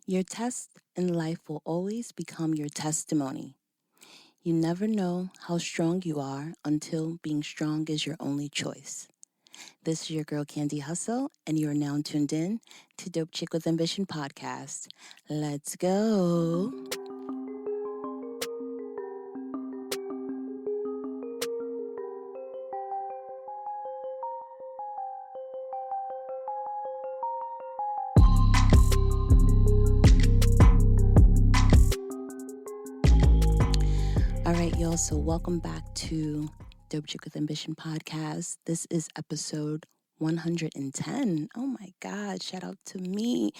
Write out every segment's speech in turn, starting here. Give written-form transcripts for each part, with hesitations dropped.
Your test in life will always become your testimony. You never know how strong you are until being strong is your only choice. This is your girl Candy Hustle, and you are now tuned in to Dope Chick with Ambition podcast. Let's go. All right, y'all. So welcome back to Dope Chick with Ambition podcast. This is episode 110. Oh my God. Shout out to me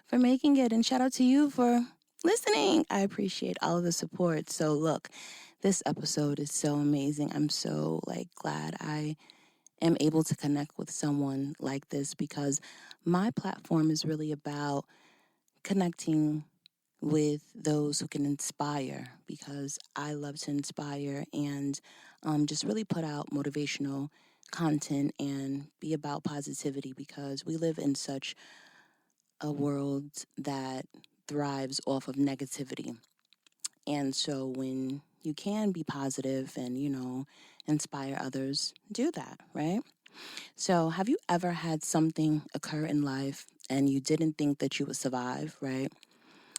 for making it, and shout out to you for listening. I appreciate all of the support. So look, this episode is so amazing. I'm so glad I am able to connect with someone like this, because my platform is really about connecting with those who can inspire, because I love to inspire and just really put out motivational content and be about positivity, because we live in such a world that thrives off of negativity. And so when you can be positive and, inspire others, do that, right? So have you ever had something occur in life and you didn't think that you would survive, right?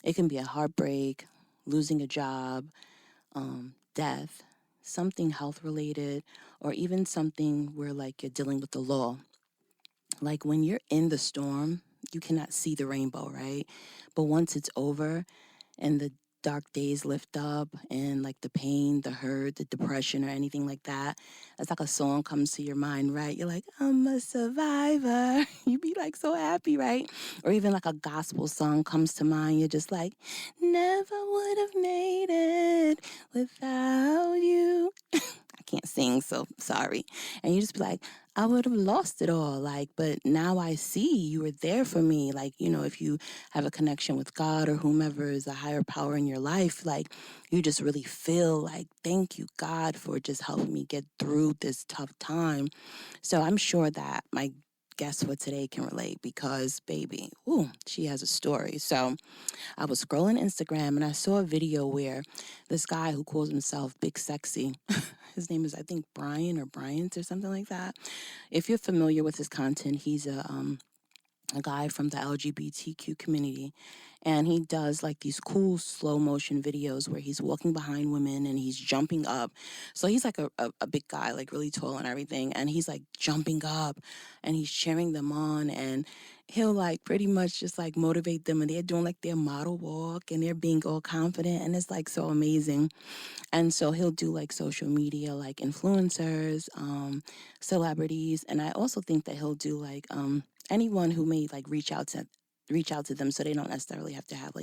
It can be a heartbreak, losing a job, death, something health related, or even something where you're dealing with the law. Like when you're in the storm, you cannot see the rainbow, right? But once it's over and the dark days lift up and the pain, the hurt, the depression or anything like that, it's like a song comes to your mind, right? You're like, I'm a survivor. You be so happy, right? Or even a gospel song comes to mind. You're just like, never would have made it without you. I can't sing, so sorry. And you just be like, I would have lost it all. But now I see you were there for me. If you have a connection with God or whomever is a higher power in your life, you just really feel thank you, God, for just helping me get through this tough time. So I'm sure that my guest for today can relate, because baby, she has a story. So I was scrolling Instagram and I saw a video where this guy who calls himself Big Sexy, his name is, I think, Brian or Bryant or something like that. If you're familiar with his content, he's a guy from the LGBTQ community, and he does these cool slow motion videos where he's walking behind women and he's jumping up. So he's a big guy, really tall and everything, and he's jumping up and he's cheering them on, and he'll pretty much just motivate them, and they're doing their model walk and they're being all confident, and it's so amazing. And so he'll do social media, influencers, celebrities, and I also think that he'll do anyone who may reach out to them, so they don't necessarily have to have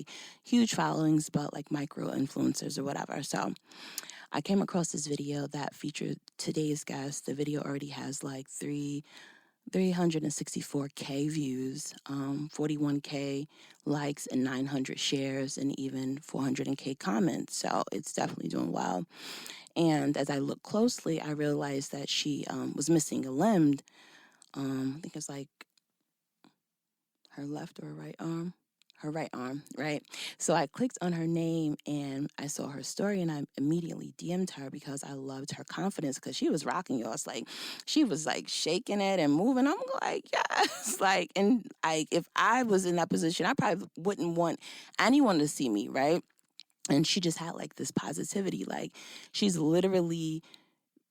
huge followings, but micro influencers or whatever. So I came across this video that featured today's guest. The video already has 364K views, 41K likes, and 900 shares, and even 400K comments. So it's definitely doing well. And as I looked closely, I realized that she was missing a limb. I think it's her left or right arm. Her right arm, right? So I clicked on her name and I saw her story, and I immediately DM'd her because I loved her confidence, because she was rocking y'all. It's she was shaking it and moving. I'm yes. If I was in that position, I probably wouldn't want anyone to see me, right? And she just had this positivity. She's literally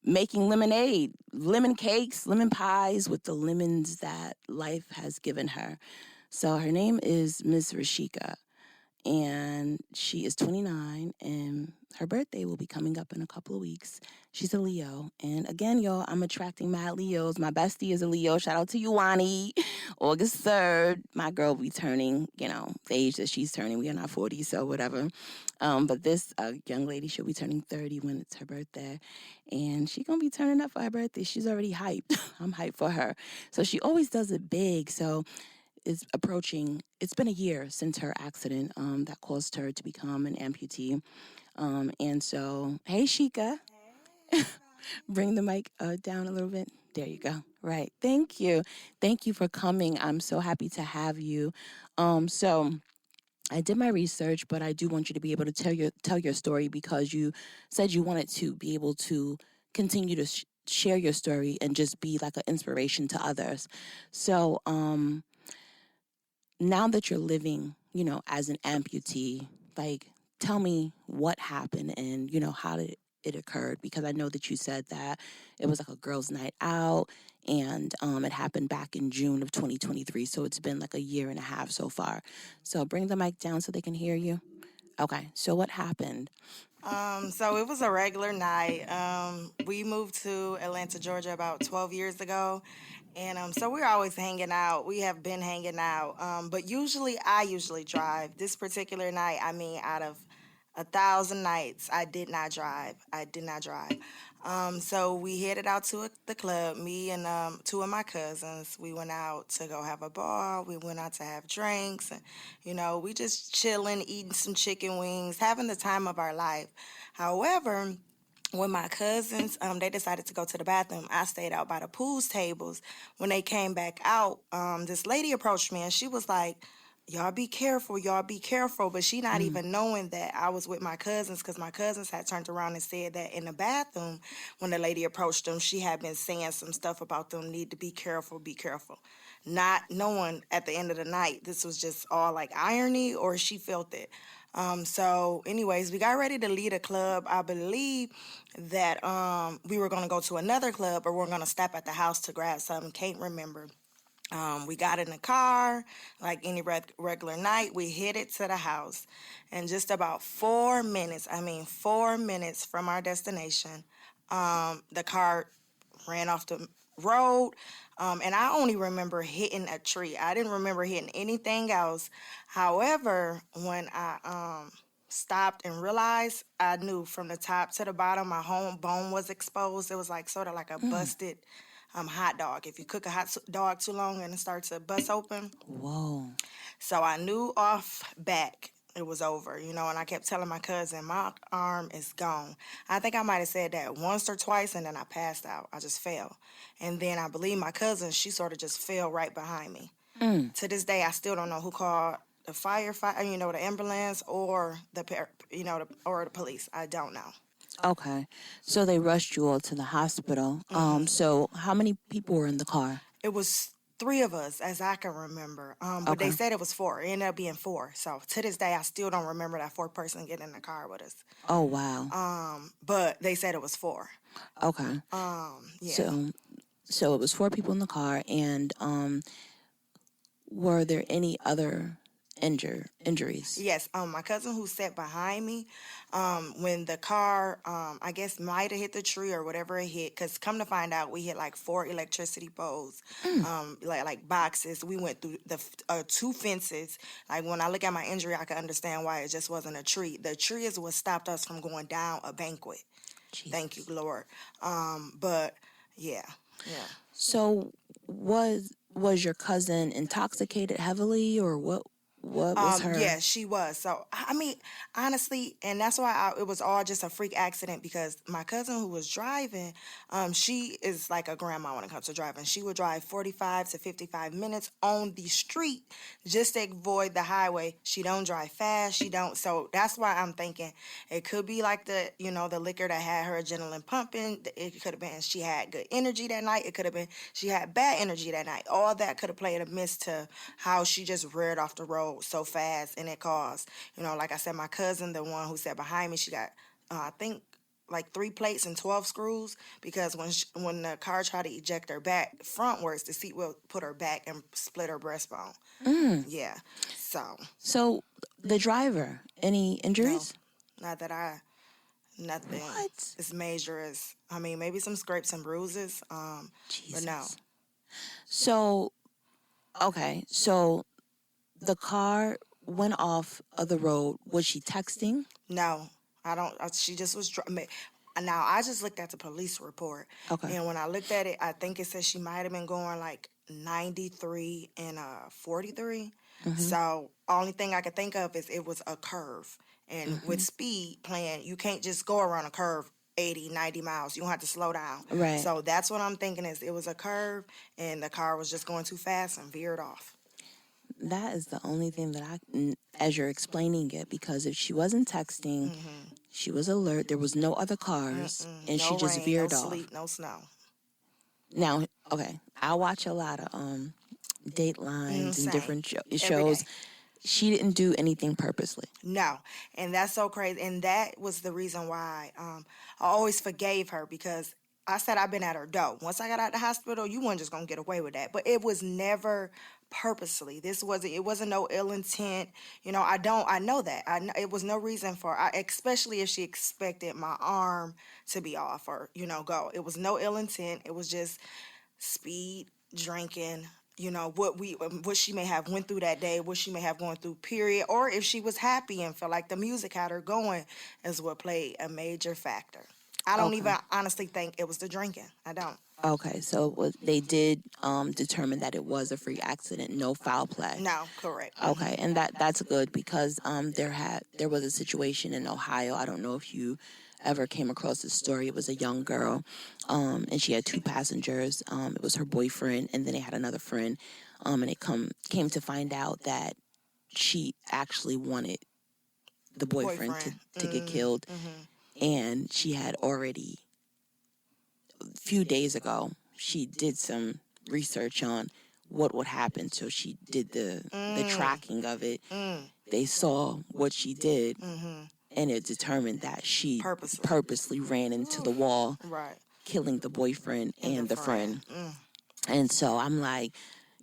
making lemonade, lemon cakes, lemon pies with the lemons that life has given her. So her name is MsRasheika, and she is 29, and her birthday will be coming up in a couple of weeks. She's a Leo. And again, y'all, I'm attracting mad Leos. My bestie is a Leo. Shout out to you, Wani. August 3rd, my girl will be turning, the age that she's turning. We are not 40, so whatever. But this young lady, she'll be turning 30 when it's her birthday. And she's going to be turning up for her birthday. She's already hyped. I'm hyped for her. So she always does it big. So it's been a year since her accident that caused her to become an amputee. And so, hey, Sheika. Hey, bring the mic down a little bit. There you go. Right. Thank you. Thank you for coming. I'm so happy to have you. So I did my research, but I do want you to be able to tell your story because you said you wanted to be able to continue to share your story and just be like an inspiration to others. So, now that you're living, as an amputee, like tell me what happened and, how did it occurred, because I know that you said that it was like a girls' night out and it happened back in June of 2023. So it's been like a year and a half so far. So bring the mic down so they can hear you. Okay. So what happened? So it was a regular night. We moved to Atlanta, Georgia about 12 years ago. And so we're always hanging out. We have been hanging out. But I usually drive. This particular night, I mean, out of 1,000 nights, I did not drive. I did not drive. So we headed out to the club. Me and two of my cousins. We went out to go have a ball. We went out to have drinks, and we just chilling, eating some chicken wings, having the time of our life. However, when my cousins, they decided to go to the bathroom, I stayed out by the pool's tables. When they came back out, this lady approached me and she was like, y'all be careful, y'all be careful. But she not Mm. even knowing that I was with my cousins, because my cousins had turned around and said that in the bathroom, when the lady approached them, she had been saying some stuff about them need to be careful, be careful. Not knowing at the end of the night, this was just all like irony or she felt it. So anyways, we got ready to leave the club. I believe that we were going to go to another club or we are going to stop at the house to grab something. Can't remember. We got in the car, like any regular night. We headed to the house. And just about 4 minutes, 4 minutes from our destination, the car ran off the road. And I only remember hitting a tree. I didn't remember hitting anything else. However, when I stopped and realized, I knew from the top to the bottom, my whole bone was exposed. It was like sort of like a Mm. busted hot dog. If you cook a hot dog too long and it starts to bust open. Whoa. So I knew off back it was over, and I kept telling my cousin, my arm is gone. I think I might have said that once or twice, and then I passed out. I just fell. And then I believe my cousin, she sort of just fell right behind me. Mm. To this day, I still don't know who called the firefighter, the ambulance, or or the police. I don't know. Okay. So they rushed you all to the hospital. So how many people were in the car? It was three of us, as I can remember. But they Okay. said it was four. It ended up being four. So to this day, I still don't remember that fourth person getting in the car with us. Oh, wow. But they said it was four. Okay. Yeah. So it was four people in the car, and were there any other injuries? Yes, my cousin who sat behind me, when the car, I guess might have hit the tree or whatever it hit, because come to find out, we hit like four electricity poles, Mm. like boxes. We went through the two fences. Like when I look at my injury, I can understand why it just wasn't a tree. The tree is what stopped us from going down a banquet. Thank you, Jesus. Lord. But yeah, yeah. So was your cousin intoxicated heavily, or what? What was her? Yeah, she was. So, I mean, honestly, and that's why it was all just a freak accident, because my cousin who was driving, she is like a grandma when it comes to driving. She would drive 45 to 55 minutes on the street just to avoid the highway. She don't drive fast. She don't. So that's why I'm thinking it could be like the liquor that had her adrenaline pumping. It could have been she had good energy that night. It could have been she had bad energy that night. All that could have played a miss to how she just reared off the road so fast, and it caused, like I said, my cousin, the one who sat behind me, she got, I think, like 3 plates and 12 screws, because when the car tried to eject her back frontwards, the seat will put her back and split her breastbone. Mm. Yeah, so So the driver, any no, injuries? not that nothing What? as major as, maybe some scrapes and bruises, but no. Jesus. So okay, so the car went off of the road. Was she texting? No, I don't. She just was. Now I just looked at the police report, Okay. and when I looked at it, I think it said she might have been going like 93 and 43. Mhm. So only thing I could think of is it was a curve, and with Mhm. speed playing, you can't just go around a curve 80, 90 miles. You have to slow down. Right. So that's what I'm thinking is it was a curve, and the car was just going too fast and veered off. That is the only thing that as you're explaining it, because if she wasn't texting, she was alert, there was no other cars, and No she just rain, no veered off. sleet, no snow. Now, okay, I watch a lot of Datelines and Same. different Every shows. day. She didn't do anything purposely. No, and that's so crazy. And that was the reason why I always forgave her, because I said I've been at her door. Once I got out the hospital, you weren't just gonna get away with that. But it was never purposely. It wasn't no ill intent. You know, I know that. It was no reason for, especially if she expected my arm to be off or, go. It was no ill intent. It was just speed, drinking, what she may have went through that day, what she may have gone through, period, or if she was happy and felt like the music had her going, is what played a major factor. I don't even honestly think it was the drinking. I don't. Okay, so they did determine that it was a freak accident, no foul play. No, correct. Okay, and that's good, because there was a situation in Ohio. I don't know if you ever came across this story. It was a young girl, and she had two passengers. It was her boyfriend, and then they had another friend, and it came to find out that she actually wanted the boyfriend to get killed, and she had already, a few days ago, she did some research on what would happen. So she did the tracking of it. They saw what she did, and it determined that she purposely ran into the wall, Right. killing the boyfriend and the friend. And so I'm like,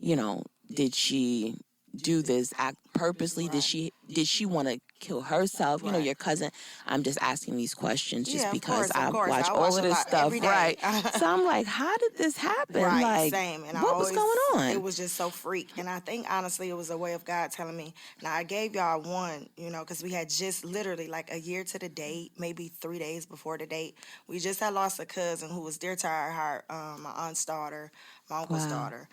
did she do this act purposely? Right. Did she want to kill herself? Right. Your cousin. I'm just asking these questions just Yeah, because of course. watch I all watch of a this lot stuff, every day. right? So I'm like, how did this happen? Right, Like, same. And what was going on? It was just so freak. And I think, honestly, it was a way of God telling me. Now, I gave y'all one, because we had just literally like a year to the date, maybe 3 days before the date. We just had lost a cousin who was dear to our heart, my aunt's daughter, my uncle's daughter,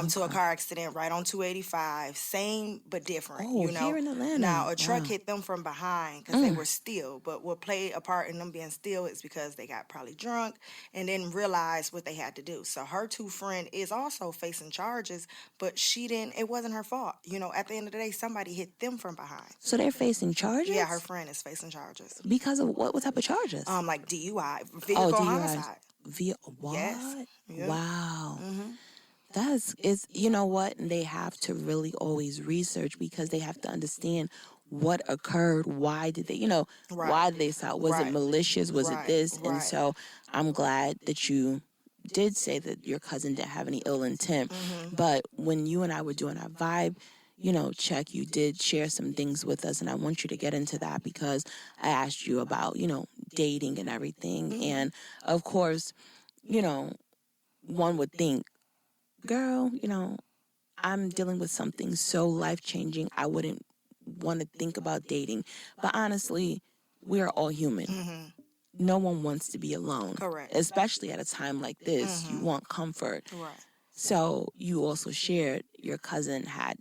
to a car accident right on 285. Same but different, Here in Atlanta. Now, a truck hit them from behind because they were still. But what played a part in them being still is because they got probably drunk and didn't realize what they had to do. So her two friend is also facing charges, but it wasn't her fault. At the end of the day, somebody hit them from behind. So they're facing charges? Yeah, her friend is facing charges. Because of what type of charges? Like DUI, vehicle homicide. What? Yes. Yeah. Wow. It's you know what? And they have to really always research, because they have to understand what occurred. Why did they, why did they stop? Was it malicious? Was it this? And so I'm glad that you did say that your cousin didn't have any ill intent. But when you and I were doing our vibe, check, you did share some things with us, and I want you to get into that, because I asked you about, dating and everything. And of course, one would think, girl, I'm dealing with something so life-changing, I wouldn't want to think about dating. But honestly, we are all human. No one wants to be alone. Correct. Especially at a time like this. You want comfort. Right. So you also shared your cousin had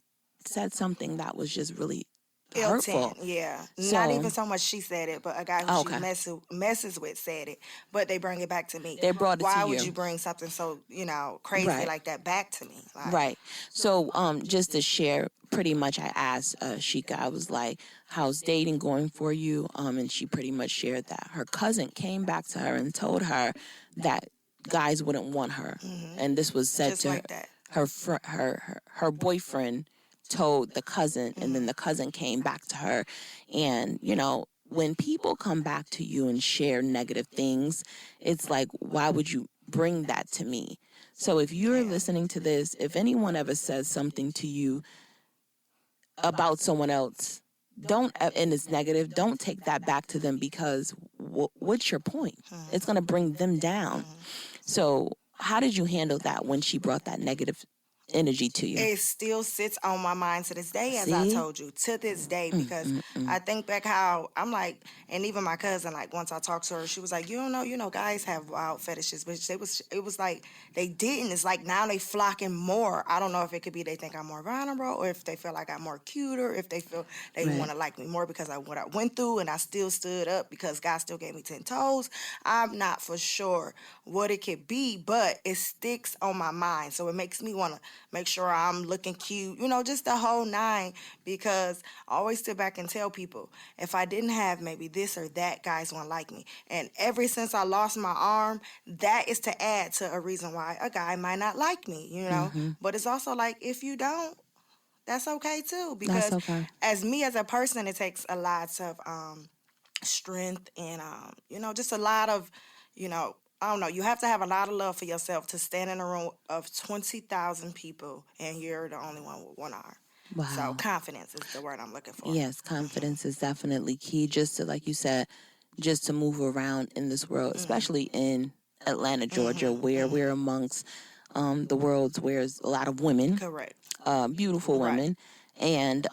said something that was just really hurtful. Yeah. So, not even so much she said it, but a guy who she messes with said it. But they bring it back to me. They brought it to you. Why would you bring something so, crazy like that back to me? Right. So just to share, pretty much I asked Sheika, I was like, how's dating going for you? And she pretty much shared that her cousin came back to her and told her that guys wouldn't want her. And this was said Just to like that. Her boyfriend told the cousin, and then the cousin came back to her. And, when people come back to you and share negative things, it's like, why would you bring that to me? So if you're listening to this, if anyone ever says something to you about someone else, and it's negative, don't take that back to them, because what's your point? It's going to bring them down. So how did you handle that when she brought that negative energy to you? It still sits on my mind to this day, as I told you, to this day, because I think back how I'm like, and even my cousin, like, once I talked to her, she was like, you don't know, guys have wild fetishes, but it was like they didn't. It's like now they flocking more. I don't know if it could be they think I'm more vulnerable, or if they feel like I'm more cuter, if they feel they want to like me more because of what I went through, and I still stood up because God still gave me 10 toes. I'm not for sure what it could be, but it sticks on my mind, so it makes me want to make sure I'm looking cute, you know, just the whole nine. Because I always sit back and tell people, if I didn't have maybe this or that, guys won't like me. And ever since I lost my arm, that is to add to a reason why a guy might not like me, you know. But it's also like, if you don't, that's okay too. That's Because okay. as me as a person, it takes a lot of strength and you know, just a lot of, you know, I don't know, you have to have a lot of love for yourself to stand in a room of 20,000 people and you're the only one with one arm. Wow. So confidence is the word I'm looking for. Yes, confidence is definitely key. Just to, like you said, just to move around in this world, especially in Atlanta, Georgia, where we're amongst the world's where there's a lot of women, Correct. Beautiful women, and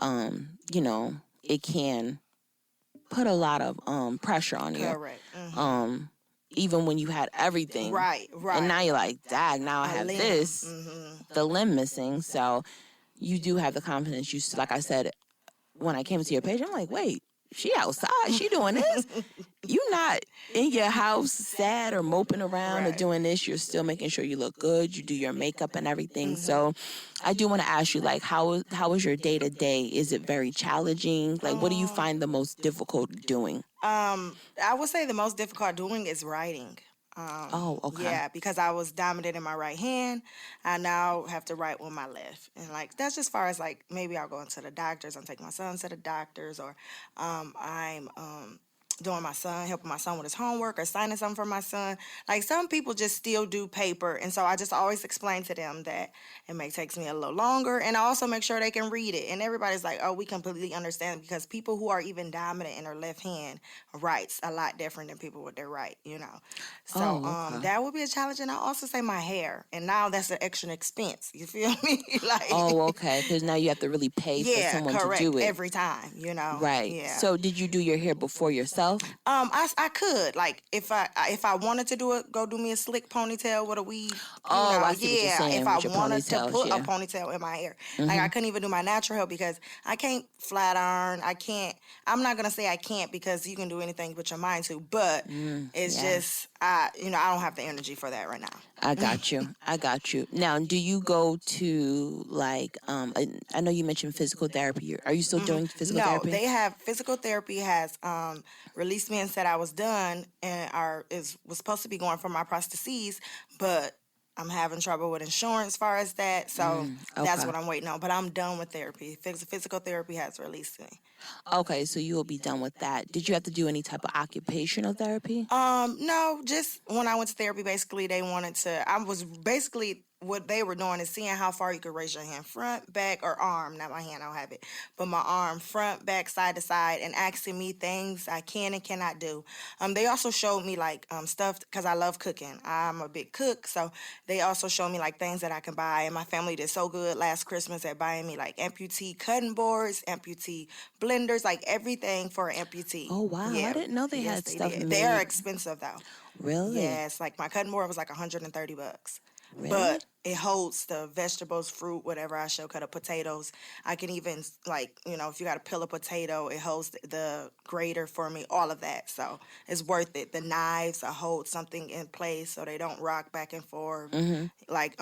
you know, it can put a lot of pressure on you. Correct. Even when you had everything, Right. and now you're like, dag, now I have limb. this, the limb missing. So you do have the confidence. You, like I said, when I came to your page, I'm like, wait, she outside, she doing this. You not in your house sad or moping around or doing this. You're still making sure you look good. You do your makeup and everything. So I do want to ask you, like, how is your day to day? Is it very challenging? Like, what do you find the most difficult doing? I would say the most difficult doing is writing. Okay. Yeah, because I was dominant in my right hand, I now have to write with my left, and like that's just far as like maybe I'll go into the doctors. I'm taking my son to the doctors, or I'm doing helping my son with his homework, or signing something for my son. Like some people just still do paper, and so I just always explain to them that it may take me a little longer, and I also make sure they can read it. And everybody's like, "Oh, we completely understand," because people who are even dominant in their left hand writes a lot different than people with their right, you know. So that would be a challenge, and I also say my hair, and now that's an extra expense. You feel me? Like okay, because now you have to really pay for someone to do it every time, you know. Right. Yeah. So did you do your hair before yourself? I could, like, if I wanted to do it, go do me a slick ponytail with a weave. I see what you're saying if I with your wanted to ponytails, put yeah. a ponytail in my hair, like I couldn't even do my natural hair because I can't flat iron. I can't. I'm not gonna say I can't because you can do anything with your mind to, but it's just I don't have the energy for that right now. I got you. I got you. Now, do you go to like I know you mentioned physical therapy. Are you still doing physical therapy? No, they have physical therapy has released me and said I was done and was supposed to be going for my prostheses, but I'm having trouble with insurance as far as that, so that's what I'm waiting on. But I'm done with therapy. Physical therapy has released me. Okay, so you will be done with that. Did you have to do any type of occupational therapy? No, just when I went to therapy, basically what they were doing is seeing how far you could raise your hand, front, back, or arm. Not my hand, I don't have it, but my arm, front, back, side to side, and asking me things I can and cannot do. They also showed me like stuff because I love cooking. I'm a big cook, so they also showed me like things that I can buy. And my family did so good last Christmas at buying me like amputee cutting boards, amputee blenders, like everything for an amputee. Oh wow, Yeah. I didn't know they had stuff made. They are expensive though. Really? Yes, like my cutting board was like $130. Really? But it holds the vegetables, fruit, whatever I show, cut up potatoes. I can even, like, if you got to peel a potato, it holds the grater for me, all of that. So it's worth it. The knives, I hold something in place so they don't rock back and forth. Like,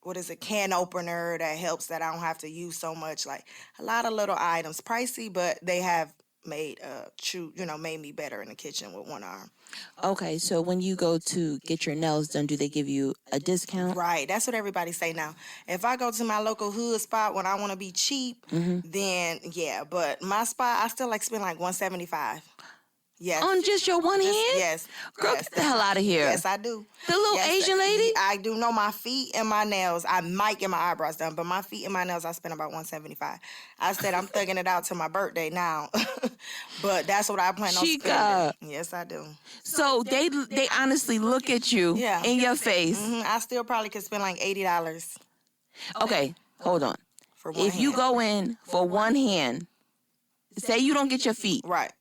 what is it, can opener that helps that I don't have to use so much. Like, a lot of little items. Pricey, but they have made me better in the kitchen with one arm. Okay, so when you go to get your nails done, do they give you a discount? Right, that's what everybody say now. If I go to my local hood spot when I want to be cheap, then yeah. But my spot, I still like spend like $175. Yes. On just your one hand? Yes. Girl, yes. get the hell out of here. Yes, I do. The little Asian lady? I do know my feet and my nails. I might get my eyebrows done, but my feet and my nails, I spend about $175. I said I'm thugging it out to my birthday now. But that's what I plan on Sheika. spending. Yes, I do. So they honestly look at you in your face. I still probably could spend like $80. Okay, hold on. For one if you go in for one hand, say you don't get your feet. Right.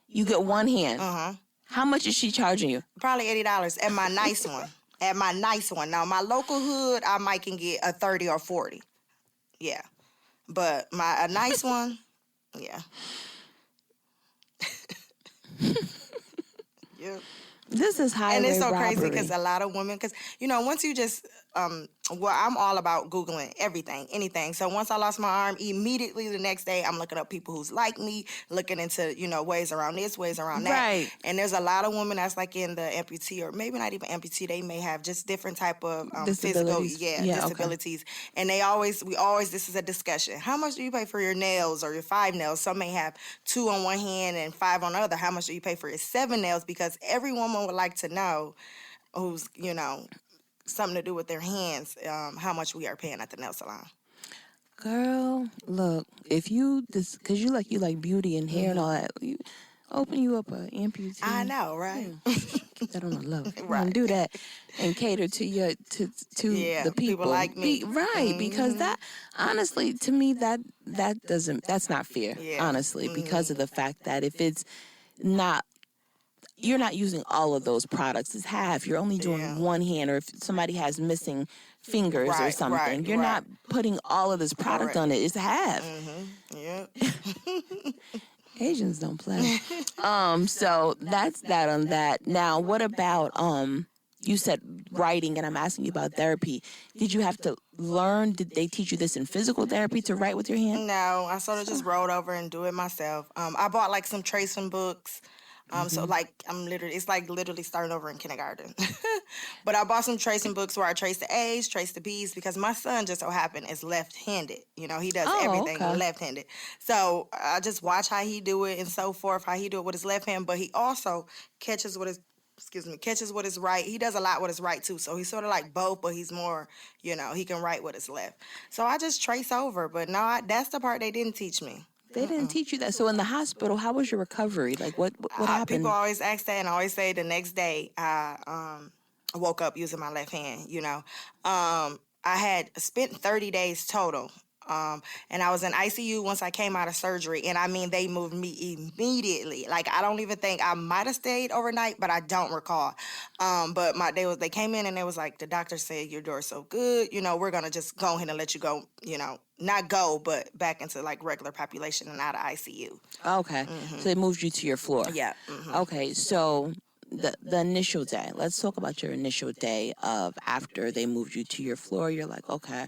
You get one hand. How much is she charging you? Probably $80 at my nice one. At my nice one. Now, my local hood, I might can get a 30 or 40. Yeah. But a nice one, yeah. Yeah. This is highway And it's so robbery. crazy because a lot of women, because, once you just Well, I'm all about Googling everything, anything. So once I lost my arm, immediately the next day, I'm looking up people who's like me, looking into, ways around this, ways around that. Right. And there's a lot of women that's like in the amputee, or maybe not even amputee, they may have just different type of physical, Disabilities. Yeah, okay. disabilities. And this is a discussion. How much do you pay for your nails or your 5 nails? Some may have 2 on one hand and 5 on the other. How much do you pay for your 7 nails? Because every woman would like to know who's, something to do with their hands, how much we are paying at the nail salon. Girl, look, if you this, cause you like beauty and hair and all that, open you up a amputee. I know, right? Keep that on the low. Right. Do that and cater to your to the people like me. right, because that honestly to me that's not fair. Yeah. Honestly, because of the fact that if it's not, you're not using all of those products. It's half. You're only doing one hand, or if somebody has missing fingers or something, you're not putting all of this product on it. It's half. Yep. Asians don't play. So that's that on that. Now, what about you said writing, and I'm asking you about therapy. Did you have to learn? Did they teach you this in physical therapy to write with your hand? No, I sort of just rolled over and do it myself. I bought like some tracing books. So like it's like literally starting over in kindergarten. But I bought some tracing books where I trace the A's, trace the B's, because my son just so happened is left-handed. He does everything left-handed. So I just watch how he do it and so forth, how he do it with his left hand. But he also catches with his right. He does a lot with his right too. So he's sort of like both, but he's more, he can write with his left. So I just trace over. But no, that's the part they didn't teach me. They didn't teach you that. So in the hospital, how was your recovery? Like, what happened? People always ask that, and I always say the next day I woke up using my left hand. I had spent 30 days total. And I was in ICU once I came out of surgery. And I mean, they moved me immediately. Like, I don't even think I might have stayed overnight, but I don't recall. But they came in and they was like, the doctor said, your door's so good. We're going to just go ahead and let you go, not go, but back into like regular population and out of ICU. Okay. So they moved you to your floor. Yeah. Okay. So the initial day, let's talk about your initial day of after they moved you to your floor. You're like, okay,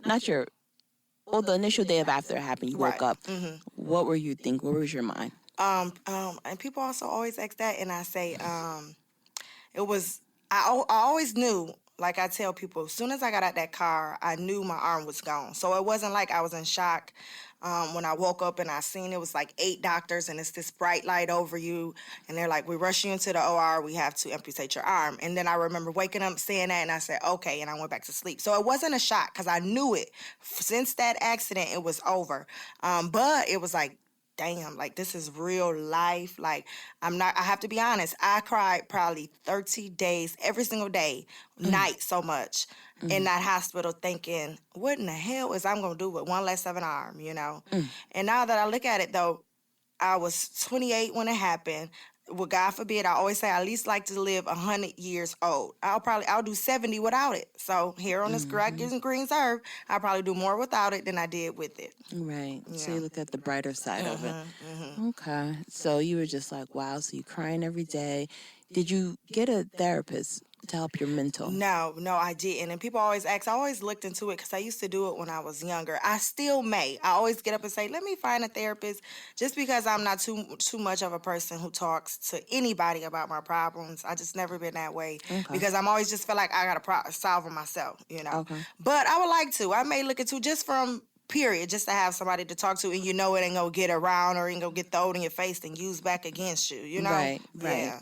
the initial day of after it happened, you woke up. What were you thinking? What was your mind? And people also always ask that, and I say, I always knew, like I tell people, as soon as I got out that car, I knew my arm was gone. So it wasn't like I was in shock. When I woke up and I seen it was like 8 doctors and it's this bright light over you and they're like, we rush you into the OR, we have to amputate your arm. And then I remember waking up saying that and I said, okay, and I went back to sleep. So it wasn't a shock because I knew it. Since that accident, it was over. But it was like, damn, like this is real life. Like I have to be honest, I cried probably 30 days, every single day, night so much. In that hospital thinking, what in the hell is I'm going to do with one less of an arm, And now that I look at it, though, I was 28 when it happened. Well, God forbid, I always say I at least like to live 100 years old. I'll do 70 without it. So here on this green earth, I'll probably do more without it than I did with it. Right. Yeah. So you look at the brighter side of it. Okay. So you were just like, wow, so you're crying every day. Did you get a therapist to help your mental? No, I didn't. And people always ask. I always looked into it because I used to do it when I was younger. I still may. I always get up and say, let me find a therapist, just because I'm not too much of a person who talks to anybody about my problems. I just never been that way because I'm always just feel like I got to solve them myself, Okay. But I would like to. I may look into just to have somebody to talk to, and it ain't gonna get around or ain't gonna get thrown in your face and used back against you, Right. Yeah.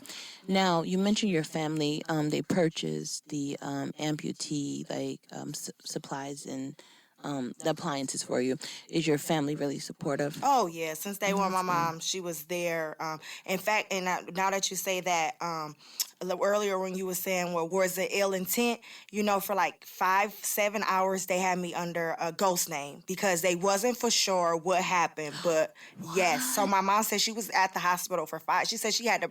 Now, you mentioned your family, they purchased the amputee, supplies and the appliances for you. Is your family really supportive? Oh, yeah. Since day one, my mom, she was there. In fact, and now that you say that, earlier when you were saying, well, was it ill intent? For like 5-7 hours, they had me under a ghost name because they wasn't for sure what happened. But yes, so my mom said she was at the hospital for 5. She said she had to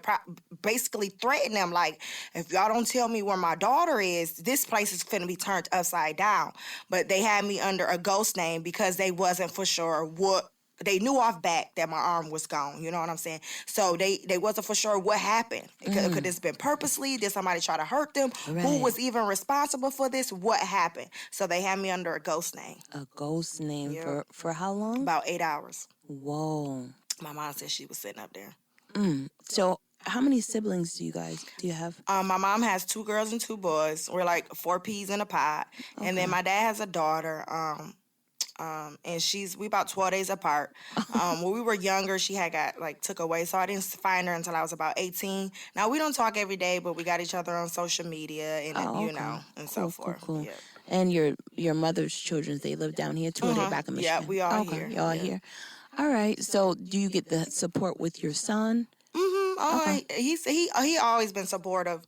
basically threaten them, like, if y'all don't tell me where my daughter is, this place is finna be turned upside down. But they had me under a ghost name because they wasn't for sure what they knew off back that my arm was gone. You know what I'm saying? So they wasn't for sure what happened. Could this been purposely? Did somebody try to hurt them? Right. Who was even responsible for this? What happened? So they had me under a ghost name. A ghost name Yep. for how long? About 8 hours. Whoa. My mom said she was sitting up there. So how many siblings do you have? My mom has 2 girls and 2 boys. We're like 4 peas in a pod. And then my dad has a daughter. And we about 12 days apart. When we were younger, she had took away, so I didn't find her until I was about 18. Now we don't talk every day, but we got each other on social media and and so forth. Cool. Yeah. And your mother's children, they live down here too, or they back in Michigan? Yeah, we all here. Y'all here. All right. So do you get the support with your son? He always been supportive.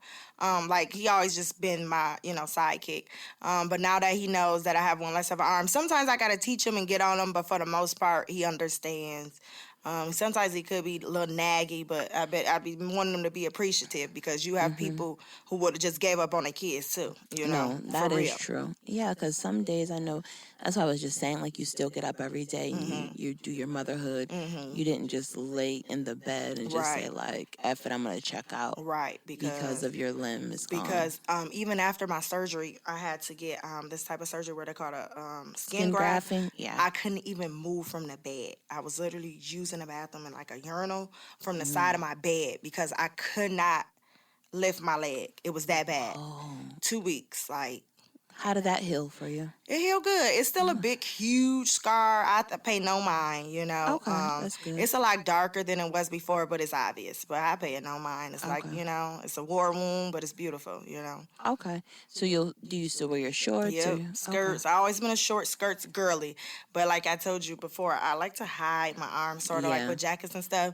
He always just been my, sidekick. But now that he knows that I have one less of an arm, sometimes I gotta teach him and get on him, but for the most part, he understands. Sometimes he could be a little naggy, but I bet I'd be wanting him to be appreciative because you have people who would have just gave up on their kids too. No, that is true. Yeah, because some days I know, that's why I was just saying, like, you still get up every day and you do your motherhood. You didn't just lay in the bed and just say, like, F it, I'm going to check out. Right, because of your limb is gone. Because even after my surgery, I had to get this type of surgery where they call it skin grafting. Yeah. I couldn't even move from the bed. I was literally using the bathroom in like a urinal from the side of my bed because I could not lift my leg. It was that bad. 2 weeks, like. How did that heal for you? It healed good. It's still a big, huge scar. I pay no mind, Okay, that's good. It's a lot darker than it was before, but it's obvious. But I pay it no mind. It's like, it's a war wound, but it's beautiful, Okay. So do you still wear your shorts? Yep, skirts. Okay. I always been a short skirts girly. But like I told you before, I like to hide my arms sort of like with jackets and stuff.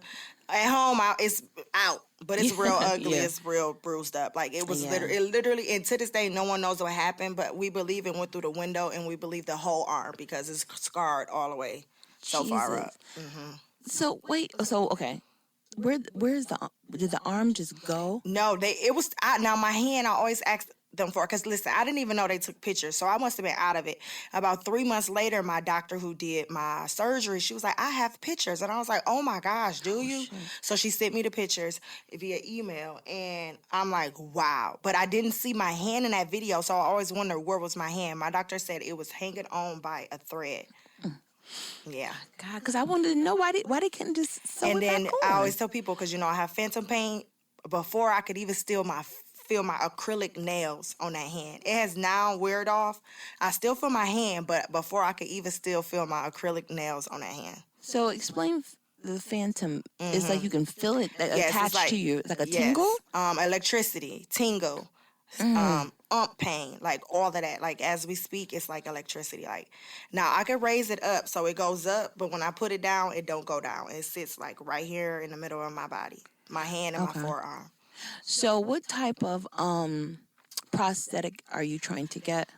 At home, it's out, but it's real ugly. It's real bruised up. Like, it was literally, and to this day, no one knows what happened, but we believe it went through the window, and we believe the whole arm because it's scarred all the way so far up. So, wait, okay. Did the arm just go? No, now my hand, I always ask them for, because listen, I didn't even know they took pictures, so I must have been out of it. About 3 months later, my doctor who did my surgery, she was like, I have pictures, and I was like, oh my gosh, do you? Shit. So she sent me the pictures via email, and I'm like, wow. But I didn't see my hand in that video, so I always wondered where was my hand. My doctor said it was hanging on by a thread. Yeah. God, because I wanted to know why they couldn't just sew and it then back on. I always tell people, because I have phantom pain. Before I could even feel my acrylic nails on that hand. It has now weared off. I still feel my hand, but before I could even still feel my acrylic nails on that hand. So explain the phantom. It's like you can feel it attached to you. It's like a tingle? Electricity, tingle, pain, like all of that. Like, as we speak, it's like electricity. Like, now I can raise it up so it goes up, but when I put it down, it don't go down. It sits like right here in the middle of my body. My hand and my forearm. So what type of prosthetic are you trying to get?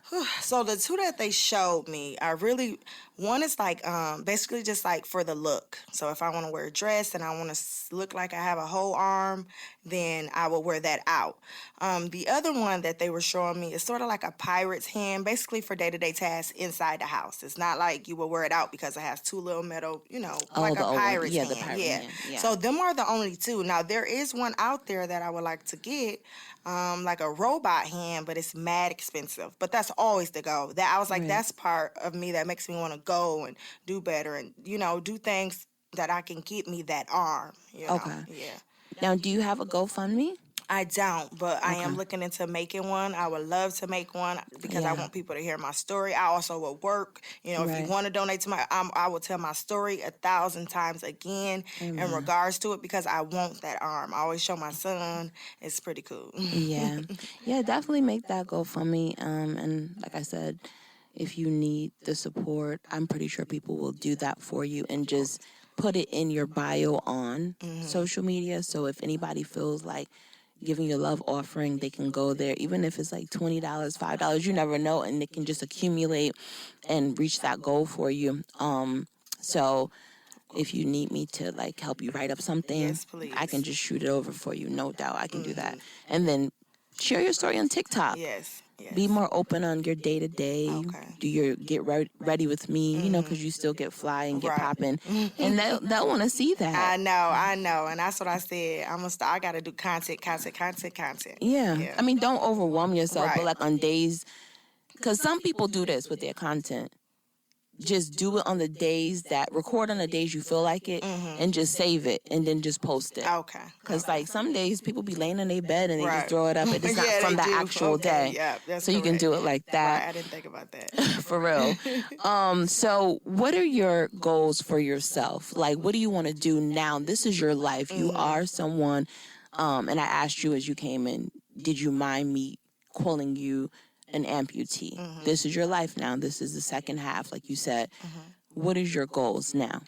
So the 2 that they showed me, one is like basically just like for the look. So if I want to wear a dress and I want to look like I have a whole arm, then I will wear that out. The other one that they were showing me is sort of like a pirate's hand, basically for day-to-day tasks inside the house. It's not like you will wear it out because it has 2 little metal, like a pirate's hand. The pirate hand. Yeah. So them are the only 2. Now there is one out there that I would like to get, like a robot hand, but it's mad expensive. But that's always the goal. That I was like, that's part of me that makes me want to go and do better and, do things that I can get me that arm. Okay. Yeah. Now, do you have a GoFundMe? I don't, but I am looking into making one. I would love to make one because I want people to hear my story. I also will work. If you want to donate to I will tell my story 1,000 times again in regards to it because I want that arm. I always show my son. It's pretty cool. Yeah, definitely make that GoFundMe. And like I said, if you need the support, I'm pretty sure people will do that for you and just put it in your bio on social media. So if anybody feels like giving your love offering, they can go there, even if it's like $20, $5, you never know, and it can just accumulate and reach that goal for you. So if you need me to like help you write up something, yes, please. I can just shoot it over for you, no doubt. I can do that. And then share your story on TikTok. Yes. Yes. Be more open on your day to day. Okay. Do your get ready with me, because you still get fly and get Right. popping, and they'll want to see that. I know, and that's what I said. I gotta do content. Yeah. I mean, don't overwhelm yourself, but Right. like on days, because some people do this with their content. Just do it on the days record on the days you feel like it, and just save it and then just post it. Okay. Because like some days people be laying in their bed and they Right. just throw it up. And it's not Yeah, from they the do. actual Okay, day. yeah, that's so you can correct. do it like that. Right, I didn't think about that. For real. So what are your goals for yourself? Like, what do you want to do now? This is your life. You are someone, and I asked you as you came in, did you mind me calling you an amputee? This is your life now. This is the second half, like you said. What is your goals now?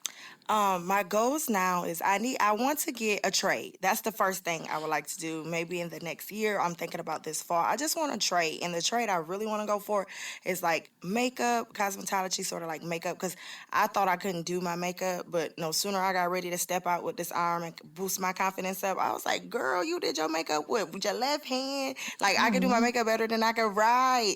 My goals now is I want to get a trade. That's the first thing I would like to do. Maybe in the next year. I'm thinking about this fall. I just want a trade. And the trade I really want to go for is like makeup, cosmetology, sort of like makeup. Because I thought I couldn't do my makeup, but no sooner I got ready to step out with this arm and boost my confidence up, I was like, girl, you did your makeup with your left hand. Like, I could do my makeup better than I could write.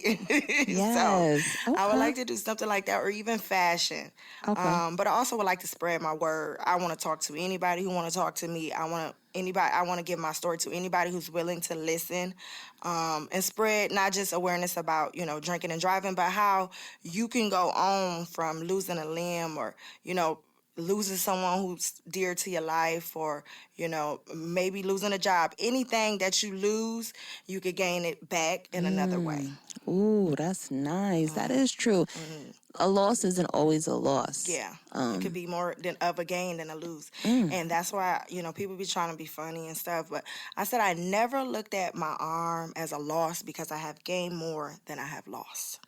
Yes. So I would Okay. like to do something like that, or even fashion. Okay. But I also would like to spread my word. I want to talk to anybody who want to talk to me. I want to give my story to anybody who's willing to listen, and spread not just awareness about, drinking and driving, but how you can go on from losing a limb, or, losing someone who's dear to your life, or, maybe losing a job. Anything that you lose, you could gain it back in another way. Ooh, that's nice. That is true. A loss isn't always a loss. Yeah, it could be more of a gain than a lose. And that's why, people be trying to be funny and stuff. But I said I never looked at my arm as a loss, because I have gained more than I have lost.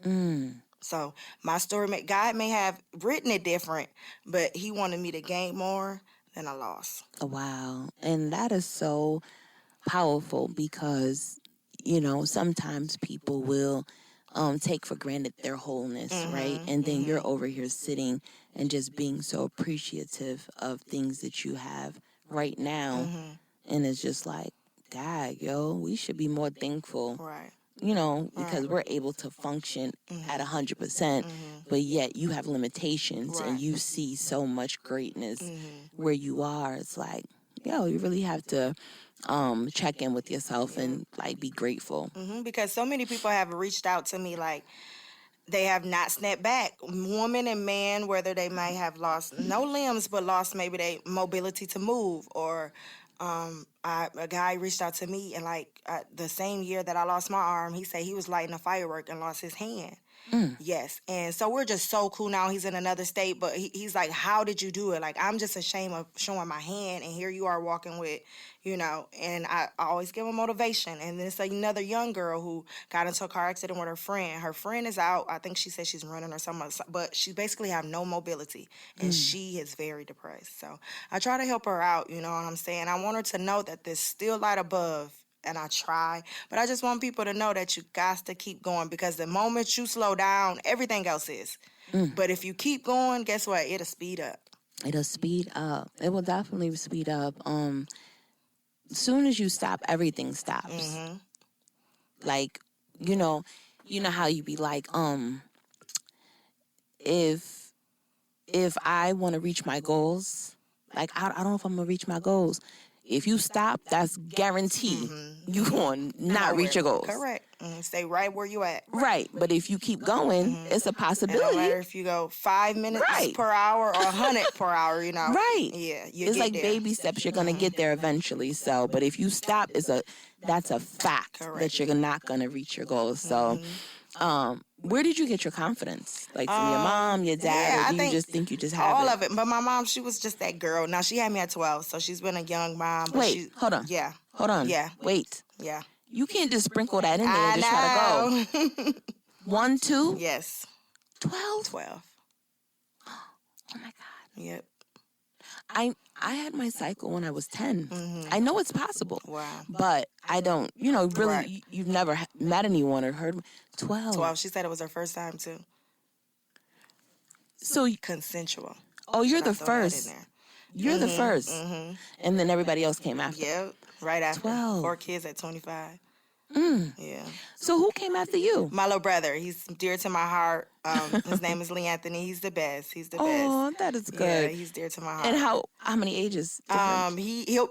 So my story, God may have written it different, but he wanted me to gain more than I lost. Wow. And that is so powerful, because, sometimes people will take for granted their wholeness, right? And then you're over here sitting and just being so appreciative of things that you have right now. And it's just like, God, we should be more thankful. Right. Because we're able to function at 100%, but yet you have limitations, and you see so much greatness where you are. It's like, you really have to check in with yourself and like be grateful. Because so many people have reached out to me, like, they have not snapped back. Woman and man, whether they might have lost no limbs, but lost maybe their mobility to move. Or a guy reached out to me, and like the same year that I lost my arm, he said he was lighting a firework and lost his hand. Yes. And so we're just so cool now. He's in another state, but he's like, how did you do it? Like, I'm just ashamed of showing my hand, and here you are walking with, and I always give him motivation. And then it's another young girl who got into a car accident with her friend. Her friend is out. I think she said she's running or something, but she basically have no mobility, and she is very depressed. So I try to help her out, you know what I'm saying? I want her to know that there's still light above, and I try. But I just want people to know that you got to keep going, because the moment you slow down, everything else is. But if you keep going, guess what? It'll speed up. It'll speed up. It will definitely speed up. Soon as you stop, everything stops. Like, you know how you be like, if I want to reach my goals, like I don't know if I'm gonna reach my goals. If you stop, that's guaranteed you going to not reach your goals. Correct. Stay right where you at. Right. But if you keep going, it's a And possibility. no matter if you go 5 minutes per hour or 100 per hour, Right. Yeah, it's like there. Baby steps. You're gonna get there eventually. So, but if you stop, that's a fact that you're not gonna reach your goals. So, where did you get your confidence? Like from your mom, your dad, or do you just think you just have all it? of it? But my mom, she was just that girl. Now she had me at 12, so she's been a young mom. But Wait, hold on. Yeah. Hold on. Yeah. Wait. Yeah. You can't just sprinkle that in there and just try to go. 1, 2? Yes. 12? 12. Oh my God. Yep. I had my cycle when I was 10. I know it's possible. Wow. But I don't, really, Right. you've never met anyone or heard 12. 12. She said it was her first time, too. So, Consensual. oh, you're Should I the throw that in first. there? You're the first. And then everybody else came after. Yep. Right after. 12. 4 kids at 25. Yeah. So who came after you? My little brother. He's dear to my heart. His name is Lee Anthony. He's the best. He's the best. Oh, that is good. Yeah, he's dear to my heart. And how many ages difference?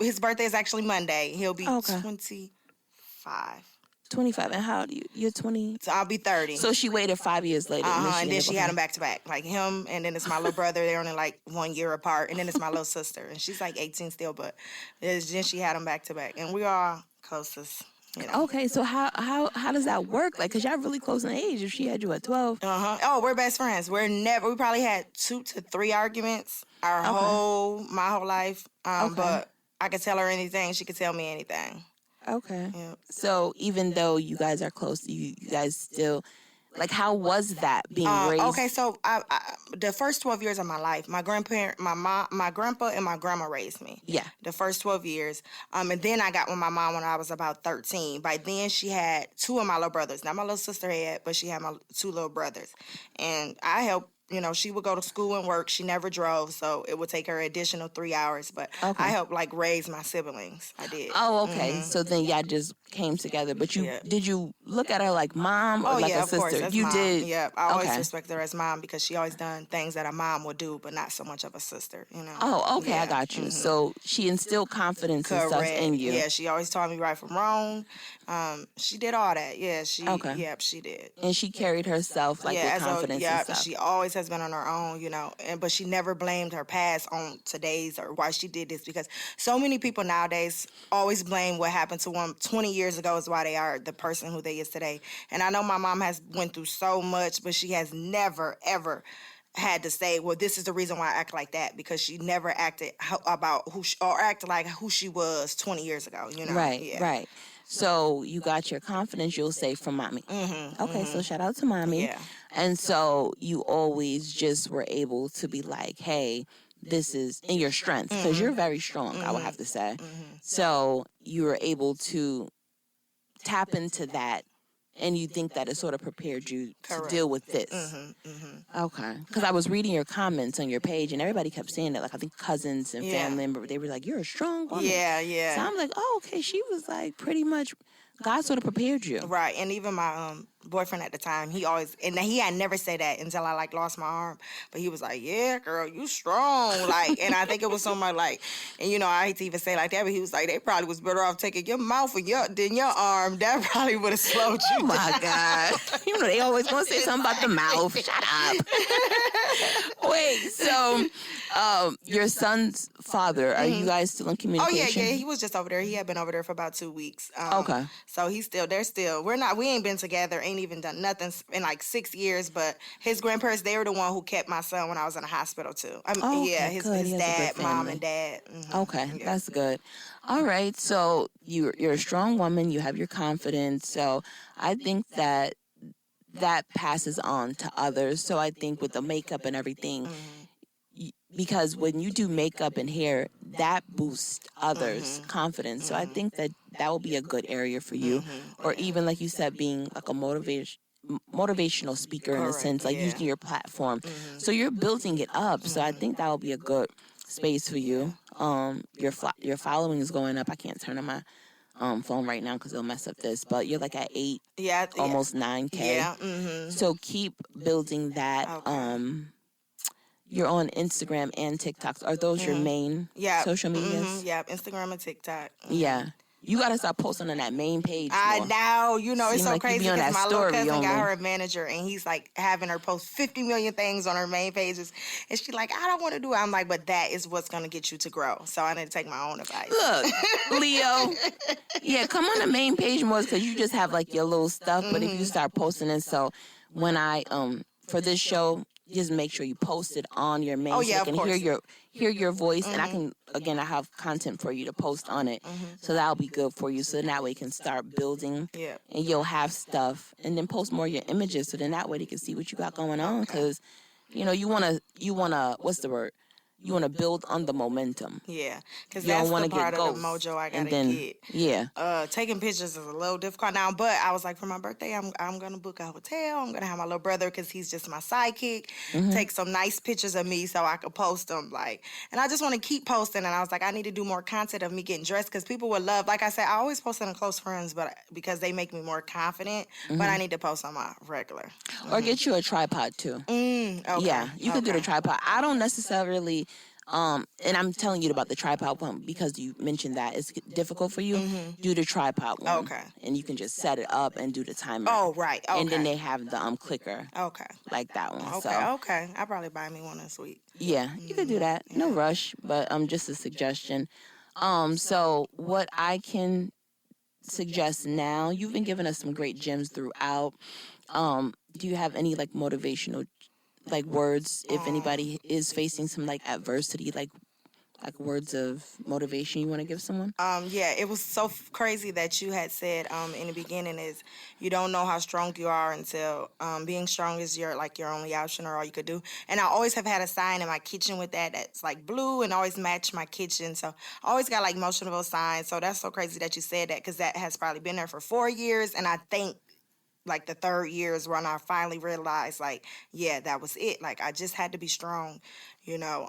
His birthday is actually Monday. He'll be Okay. 25. 25. And how old are you? You're 20? So I'll be 30. So she waited 5 years later. And then she had him back to back. Like him, and then it's my little brother. They're only like 1 year apart. And then it's my little sister. And she's like 18 still, but then she had them back to back. And we are closest. You know. Okay, so how does that work? Like, cause y'all really close in age. If she had you at 12, Oh, we're best friends. We probably had 2 to 3 arguments my whole life. But I could tell her anything. She could tell me anything. Okay. Yep. So even though you guys are close, you guys still, like, how was that being raised? Okay, so I the first 12 years of my life, my grandpa and my grandma raised me. Yeah. The first 12 years. And then I got with my mom when I was about 13. By then she had 2 of my little brothers. Not my little sister had, but she had my 2 little brothers. And I helped. You know, she would go to school and work. She never drove, so it would take her additional 3 hours. But I helped, like, raise my siblings. I did. Oh, okay. So then y'all just came together. But did you look at her like mom or like a sister? Of course, you mom. did. Yeah, I always respected her as mom because she always done things that a mom would do, but not so much of a sister. You know. Oh, okay. I got you. So she instilled confidence and stuff in you. Yeah, she always taught me right from wrong. She did all that. Yeah, she did. And she carried herself like with confidence and stuff. She always has been on her own, you know. But she never blamed her past on today's or why she did this, because so many people nowadays always blame what happened to them 20 years ago is why they are the person who they is today. And I know my mom has went through so much, but she has never ever had to say, well, this is the reason why I act like that, because she never acted about acted like who she was 20 years ago, you know. Right. So you got your confidence, you'll say, from mommy. Okay, so shout out to mommy. Yeah. And so you always just were able to be like, hey, this is in your strength, because you're very strong, I would have to say. So you were able to tap into that, and you think that it sort of prepared you to deal with this. Okay. Because I was reading your comments on your page, and everybody kept saying that. Like, I think cousins and family members, they were like, you're a strong woman. Yeah. So I'm like, oh, okay. She was like, pretty much, God sort of prepared you. Right. And even my boyfriend at the time, he had never said that until I, like, lost my arm. But he was like, yeah, girl, you strong. Like, and I think it was something like, and, you know, I hate to even say like that, but he was like, they probably was better off taking your mouth than your arm. That probably would have slowed you down. Oh, my God. You know, they always going to say something about the mouth. Shut up. Wait, so your son's father, are you guys still in communication? Oh, yeah, he was just over there. He had been over there for about 2 weeks. Okay. So we ain't been together, ain't even done nothing in like 6 years, but his grandparents, they were the one who kept my son when I was in the hospital too. His dad, mom, and dad. Okay, that's good. All right, so you're a strong woman, you have your confidence, so I think that passes on to others. So I think with the makeup and everything, because when you do makeup and hair, that boosts others' confidence. So I think that will be a good area for you. Or even, like you said, being like a motivational speaker in a sense, like using your platform. So you're building it up. So I think that will be a good space for you. Your following is going up. I can't turn on my phone right now because it'll mess up this, but you're like at 8, almost 9K. Yeah. So keep building that. Okay. You're on Instagram and TikTok. Are those your main social medias? Yeah, Instagram and TikTok. Yeah. You got to start posting on that main page more. I know. You know, it's so crazy because my little cousin got her a manager, and he's like having her post 50 million things on her main pages. And she's like, I don't want to do it. I'm like, but that is what's going to get you to grow. So I need to take my own advice. Look, Leo. Yeah, come on the main page more because you just have like your little stuff. But if you start posting it, so when I, for this show, just make sure you post it on your main so I can hear your voice, and I have content for you to post on it. So that'll be good for you. So then that way you can start building and you'll have stuff, and then post more of your images so then that way they can see what you got going on, because you know you want to what's the word? you want to build on the momentum. Yeah, because You don't that's want the to get part of the ghosts. mojo I gotta And then, get. yeah. Taking pictures is a little difficult now, but I was like, for my birthday, I'm gonna book a hotel. I'm gonna have my little brother because he's just my sidekick. Take some nice pictures of me so I could post them. Like, and I just want to keep posting. And I was like, I need to do more content of me getting dressed because people would love. Like I said, I always post on close friends, but because they make me more confident. But I need to post on my regular. Or get you a tripod too. Okay. Yeah, you could do the Okay. tripod. I don't necessarily, and I'm telling you about the tripod one because you mentioned that it's difficult for you. Do the tripod one. Okay. And you can just set it up and do the timer. Oh, right. Okay. And then they have the clicker. Okay. Like that one. Okay. So Okay. I'll probably buy me one this week. yeah, you could do that. No rush, but just a suggestion. So what I can suggest now, you've been giving us some great gems throughout. Do you have any like motivational like words if anybody is facing some like adversity, like words of motivation you want to give someone? Yeah, it was so crazy that you had said in the beginning is you don't know how strong you are until being strong is your only option or all you could do. And I always have had a sign in my kitchen with that's like blue and always match my kitchen. So I always got like motionable signs. So that's so crazy that you said that because that has probably been there for 4 years. And I think like the 3rd year is when I finally realized, like, yeah, that was it. Like, I just had to be strong, you know.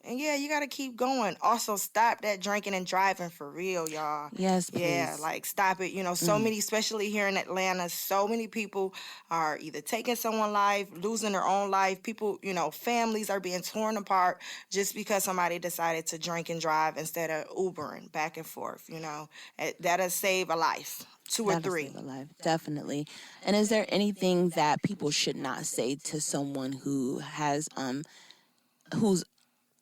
And yeah, you got to keep going. Also, stop that drinking and driving for real, y'all. Yes, please. Yeah, like, stop it. You know, so many, especially here in Atlanta, so many people are either taking someone's life, losing their own life. People, you know, families are being torn apart just because somebody decided to drink and drive instead of Ubering back and forth, you know. That'll save a life. 2 or 3. Save a life, definitely. And is there anything that people should not say to someone who has who's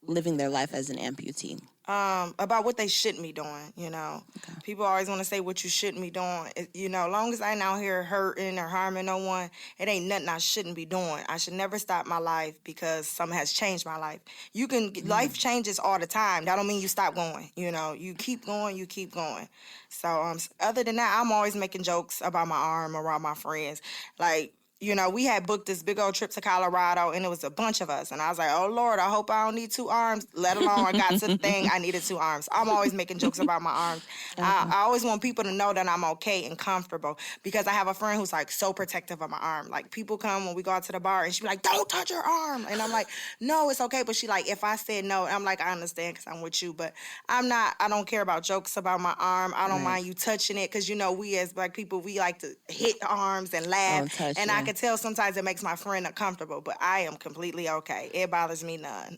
living their life as an amputee? About what they shouldn't be doing, you know. Okay. People always want to say what you shouldn't be doing. You know, as long as I ain't out here hurting or harming no one, it ain't nothing I shouldn't be doing. I should never stop my life because something has changed my life. You can life changes all the time. That don't mean you stop going. You know, you keep going, you keep going. So other than that, I'm always making jokes about my arm around my friends. Like, you know, we had booked this big old trip to Colorado, and it was a bunch of us. And I was like, oh, Lord, I hope I don't need 2 arms, let alone I got to the thing, I needed 2 arms. I'm always making jokes about my arms. I always want people to know that I'm okay and comfortable because I have a friend who's, like, so protective of my arm. Like, people come when we go out to the bar, and she be like, don't touch your arm. And I'm like, no, it's okay. But she like, if I said no, I'm like, I understand because I'm with you. But I don't care about jokes about my arm. I don't mind you touching it because, you know, we as Black people, we like to hit arms and laugh. And I could tell sometimes it makes my friend uncomfortable, but I am completely okay. It bothers me none.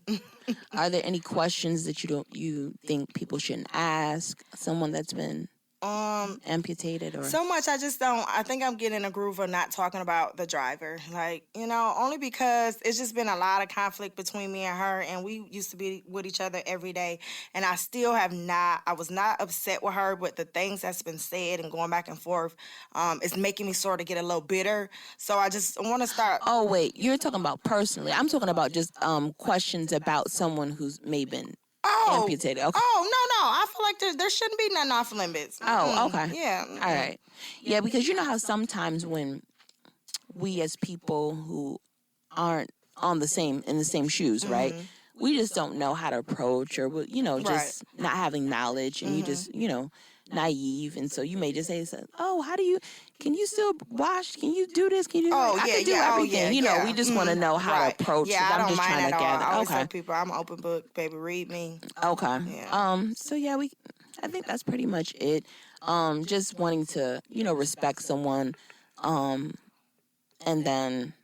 Are there any questions that you think people shouldn't ask someone that's been amputated? Or so much I just don't. I think I'm getting a groove of not talking about the driver, like, you know, only because it's just been a lot of conflict between me and her, and we used to be with each other every day, and I still have not. I was not upset with her, but the things that's been said and going back and forth is making me sort of get a little bitter. So I just want to start. Oh wait, you're talking about personally. I'm talking about just questions about someone who's maybe been amputated. Okay. Oh, no. I feel like there shouldn't be nothing off limits. Oh, okay. Yeah. All right. Yeah, because you know how sometimes when we as people who aren't in the same shoes, right? We just don't know how to approach or, you know, just not having knowledge and you just, you know, naive. And so you may just say, oh, can you still wash? Can you do this? Can you do that? I can do everything. You know, we just want to know how to approach it. I don't just mind trying at to all. gather. I always tell people I'm an open book, baby, read me. Okay. Yeah. So yeah, I think that's pretty much it. Just wanting to, you know, respect someone. And then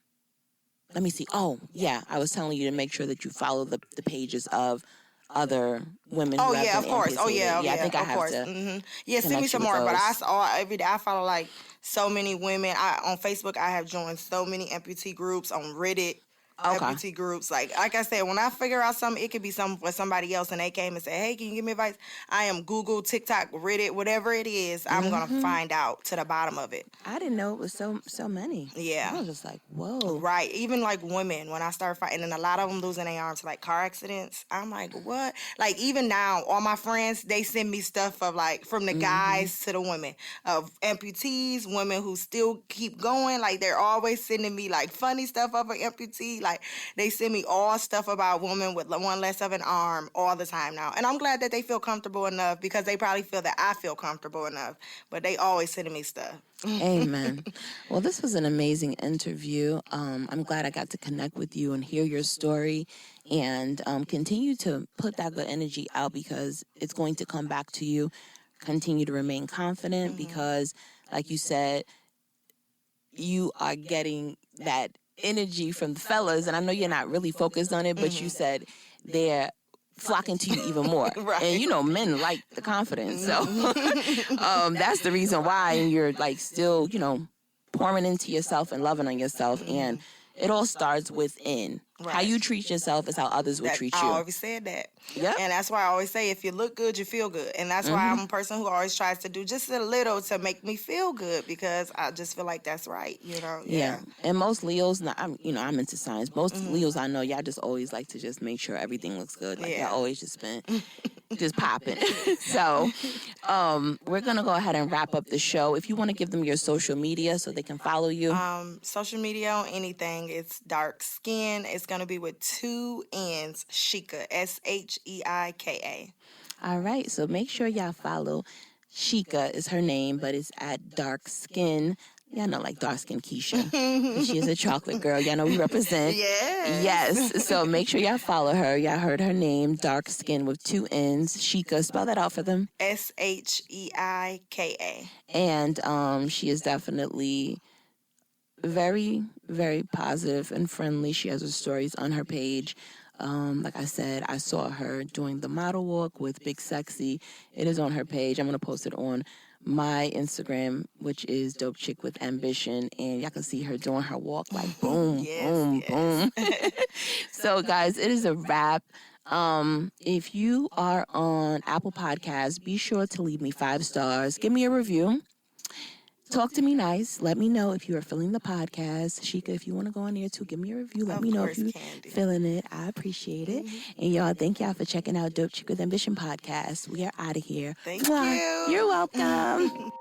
let me see. Oh, yeah. I was telling you to make sure that you follow the pages of other women. Oh, who have yeah, been of course. amputated. Oh, yeah. I think I of have course. to. Yeah, send me some more. those. But I saw every day. I follow like so many women. On Facebook, I have joined so many amputee groups. On Reddit, amputee groups. Like I said, when I figure out something, it could be something for somebody else, and they came and said, "Hey, can you give me advice?" I am Google, TikTok, Reddit, whatever it is. I'm gonna find out to the bottom of it. I didn't know it was so many. Yeah, I was just like, whoa. Right. Even like women, when I start fighting, and a lot of them losing their arms to like car accidents. I'm like, what? Like even now, all my friends, they send me stuff of like from the guys to the women of amputees, women who still keep going. Like they're always sending me like funny stuff of an amputee. Like, they send me all stuff about women with one less of an arm all the time now. And I'm glad that they feel comfortable enough, because they probably feel that I feel comfortable enough. But they always sending me stuff. Amen. Well, this was an amazing interview. I'm glad I got to connect with you and hear your story, and continue to put that good energy out, because it's going to come back to you. Continue to remain confident, because, like you said, you are getting that energy from the fellas, and I know you're not really focused on it, but you said they're flocking to you even more. Right. And you know, men like the confidence, so that's the reason why. And you're like still, you know, pouring into yourself and loving on yourself, and it all starts within. Right. How you treat yourself is how others will treat you. I always said that. Yep. And that's why I always say, if you look good, you feel good. And that's why I'm a person who always tries to do just a little to make me feel good, because I just feel like that's right, you know? Yeah. And most Leos, I'm into science. Most Leos I know, y'all just always like to just make sure everything looks good. Like, y'all always just been just popping. So we're going to go ahead and wrap up the show. If you want to give them your social media so they can follow you. Social media on anything, it's dark skin. It's going to be with 2 N's, Sheika, SHEIKA. All right, so make sure y'all follow. Sheika is her name, but it's at dark skin. Y'all know, like dark skin Keisha. She is a chocolate girl. Y'all know we represent. Yes. So make sure y'all follow her. Y'all heard her name, dark skin with 2 N's. Sheika, spell that out for them. SHEIKA. And she is definitely very, very positive and friendly. She has her stories on her page. Like I said, I saw her doing the model walk with Big Sexy. It is on her page. I'm going to post it on my Instagram, which is Dope Chick with Ambition, and y'all can see her doing her walk like boom, boom. So, guys, it is a wrap. If you are on Apple Podcasts, be sure to leave me 5 stars. Give me a review. Talk to me nice. Let me know if you are feeling the podcast. Sheika, if you want to go on there too, give me a review. Let me know if you're feeling it. I appreciate it. And y'all, thank y'all for checking out Dope Chick with Ambition podcast. We are out of here. Thank you. You're welcome.